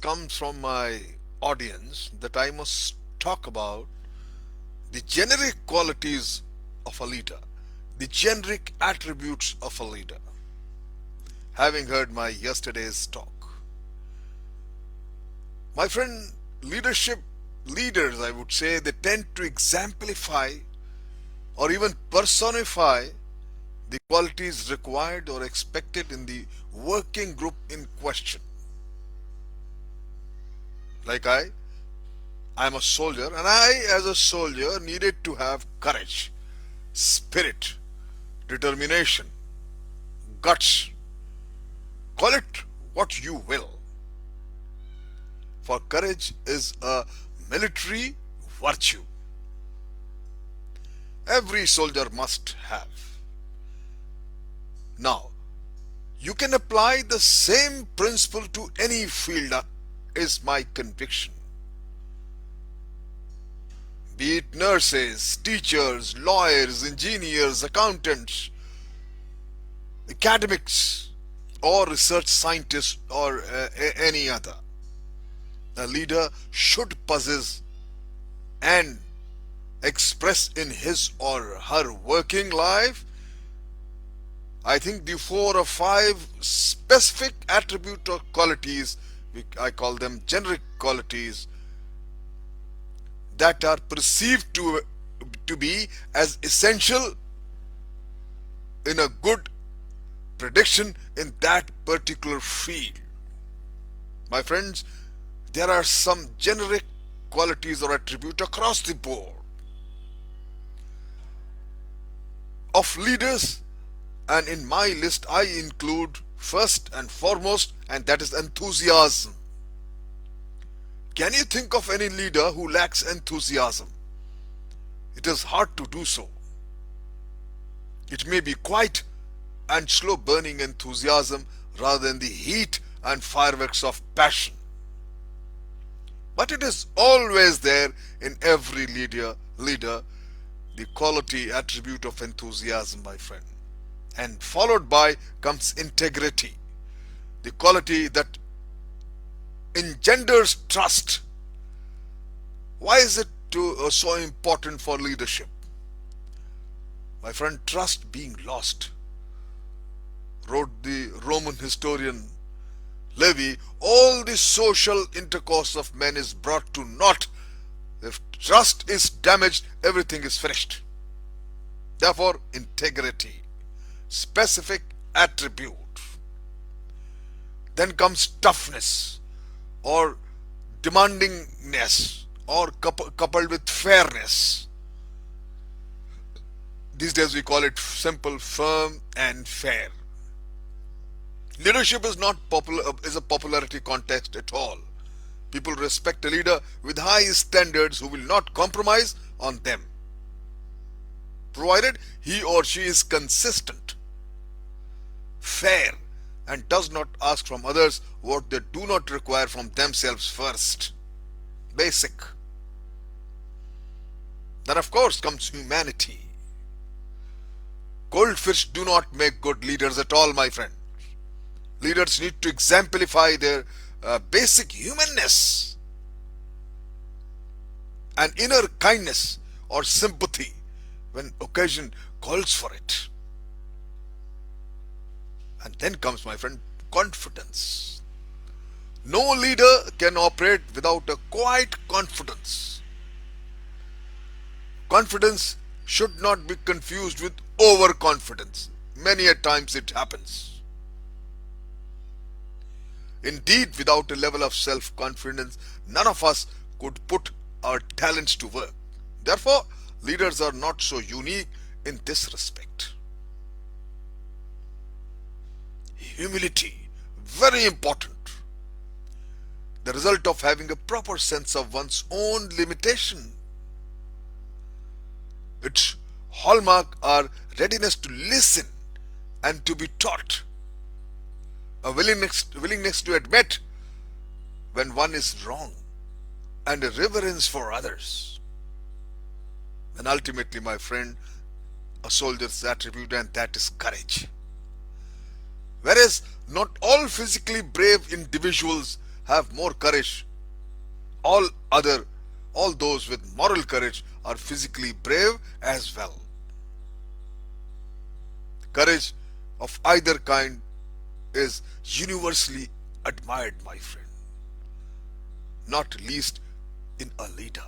comes from my audience that I must talk about the generic qualities of a leader, the generic attributes of a leader. Having heard my yesterday's talk, my friend, leaders, I would say, they tend to exemplify or even personify the qualities required or expected in the working group in question. Like I'm a soldier, and I, as a soldier, needed to have courage, spirit, determination, guts. Call it what you will. For courage is a military virtue. Every soldier must have. Now, you can apply the same principle to any field, is my conviction. Be it nurses, teachers, lawyers, engineers, accountants, academics, or research scientists, or any other. A leader should possess and express in his or her working life, I think, the 4 or 5 specific attribute or qualities, I call them generic qualities, that are perceived to be as essential in a good prediction in that particular field. My friends, there are some generic qualities or attributes across the board of leaders, and in my list I include first and foremost, and that is enthusiasm. Can you think of any leader who lacks enthusiasm? It is hard to do so. It may be quiet and slow burning enthusiasm rather than the heat and fireworks of passion. But it is always there in every leader, the quality attribute of enthusiasm, my friend. And followed by comes integrity, the quality that engenders trust. Why is it so important for leadership? My friend, trust being lost, wrote the Roman historian Livy, all the social intercourse of men is brought to naught. If trust is damaged, everything is finished. Therefore, integrity, specific attribute. Then comes toughness or demandingness, or coupled with fairness. These days we call it simple, firm, and fair. Leadership is not a popularity contest at all. People respect a leader with high standards who will not compromise on them, provided he or she is consistent, fair, and does not ask from others what they do not require from themselves first. Basic. Then of course comes humanity. Cold fish do not make good leaders at all, my friend. Leaders need to exemplify their basic humanness and inner kindness or sympathy when occasion calls for it. And then comes, my friend, confidence. No leader can operate without a quiet confidence. Confidence should not be confused with overconfidence. Many a times it happens. Indeed, without a level of self-confidence, none of us could put our talents to work. Therefore, leaders are not so unique in this respect. Humility, very important. The result of having a proper sense of one's own limitation. Its hallmark are readiness to listen and to be taught, a willingness to admit when one is wrong, and a reverence for others. And ultimately, my friend, a soldier's attribute, and that is courage. Whereas not all physically brave individuals have more courage. All other, all those with moral courage are physically brave as well. Courage of either kind is universally admired, my friend, not least in a leader.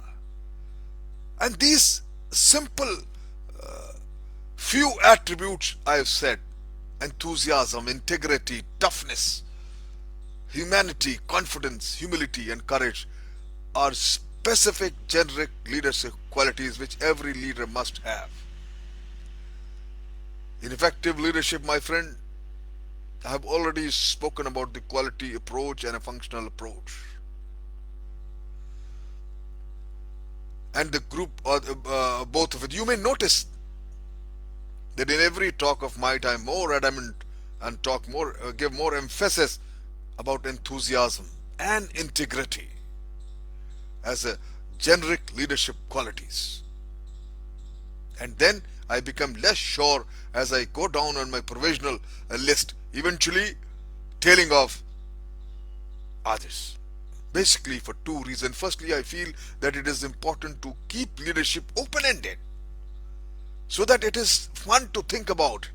And these simple few attributes I have said, enthusiasm, integrity, toughness, humanity, confidence, humility, and courage, are specific generic leadership qualities which every leader must have. In effective leadership, my friend, I have already spoken about the quality approach and a functional approach. And the group, or both of it, you may notice that in every talk of might I am more adamant and give more emphasis about enthusiasm and integrity as a generic leadership qualities. And then I become less sure as I go down on my provisional list, eventually tailing off others. Basically for two reasons. Firstly, I feel that it is important to keep leadership open-ended so that it is fun to think about it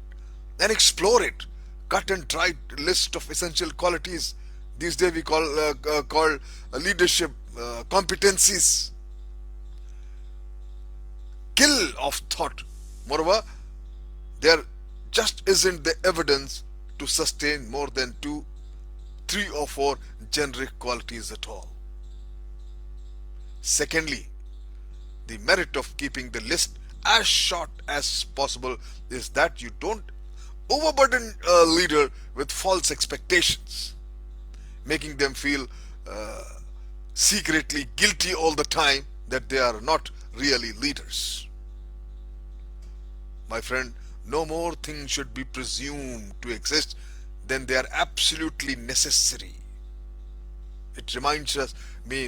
and explore it. Cut and dry list of essential qualities. These days we call leadership competencies. Kill of thought. Moreover, there just isn't the evidence to sustain more than 2, 3 or 4 generic qualities at all. Secondly, the merit of keeping the list as short as possible is that you don't overburden a leader with false expectations, making them feel secretly guilty all the time that they are not really leaders. My friend, no more things should be presumed to exist than they are absolutely necessary. It reminds me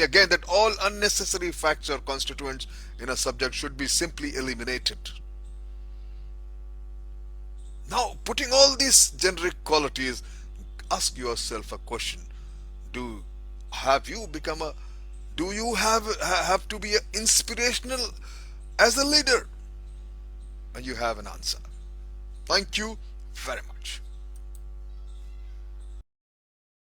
again that all unnecessary facts or constituents in a subject should be simply eliminated. Now, putting all these generic qualities, ask yourself a question: do you have to be inspirational as a leader? And you have an answer. Thank you very much.